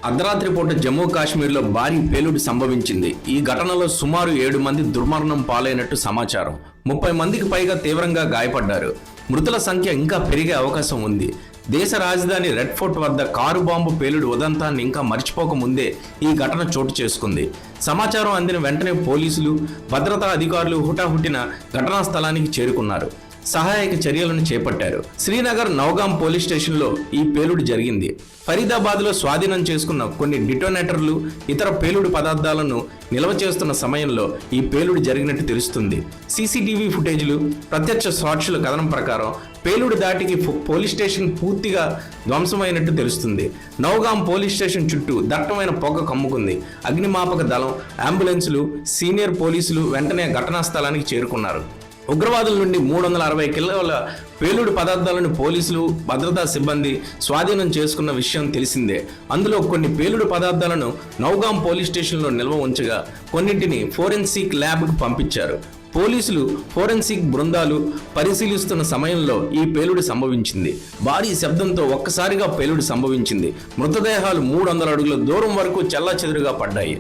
అర్ధరాత్రి పూట జమ్మూ కాశ్మీర్లో భారీ పేలుడు సంభవించింది. ఈ ఘటనలో సుమారు 7 మంది దుర్మరణం పాలైనట్టు సమాచారం. 30 మందికి పైగా తీవ్రంగా గాయపడ్డారు. మృతుల సంఖ్య ఇంకా పెరిగే అవకాశం ఉంది. దేశ రాజధాని రెడ్ ఫోర్ట్ వద్ద కారు బాంబు పేలుడు ఉదంతాన్ని ఇంకా మర్చిపోక ముందే ఈ ఘటన చోటు చేసుకుంది. సమాచారం అందిన వెంటనే పోలీసులు, భద్రతా అధికారులు హుటాహుటిన ఘటనా స్థలానికి చేరుకున్నారు. సహాయక చర్యలను చేపట్టారు. శ్రీనగర్ నౌగాం పోలీస్ స్టేషన్లో ఈ పేలుడు జరిగింది. ఫరీదాబాద్లో స్వాధీనం చేసుకున్న కొన్ని డిటోనేటర్లు, ఇతర పేలుడు పదార్థాలను నిల్వ చేస్తున్న సమయంలో ఈ పేలుడు జరిగినట్టు తెలుస్తుంది. సీసీటీవీ ఫుటేజ్లు, ప్రత్యక్ష సాక్షుల కథనం ప్రకారం పేలుడు దాటికి పోలీస్ స్టేషన్ పూర్తిగా ధ్వంసమైనట్టు తెలుస్తుంది. నౌగాం పోలీస్ స్టేషన్ చుట్టూ దట్టమైన పొగ కమ్ముకుంది. అగ్నిమాపక దళం, అంబులెన్సులు, సీనియర్ పోలీసులు వెంటనే ఘటనా స్థలానికి చేరుకున్నారు. ఉగ్రవాదుల నుండి 360 కిలోల పేలుడు పదార్థాలను పోలీసులు, భద్రతా సిబ్బంది స్వాధీనం చేసుకున్న విషయం తెలిసిందే. అందులో కొన్ని పేలుడు పదార్థాలను నౌగాం పోలీస్ స్టేషన్లో నిల్వ ఉంచగా కొన్నింటిని ఫోరెన్సిక్ ల్యాబ్కు పంపించారు. పోలీసులు, ఫోరెన్సిక్ బృందాలు పరిశీలిస్తున్న సమయంలో ఈ పేలుడు సంభవించింది. భారీ శబ్దంతో ఒక్కసారిగా పేలుడు సంభవించింది. మృతదేహాలు 300 అడుగుల దూరం వరకు చెల్లాచెదురుగా పడ్డాయి.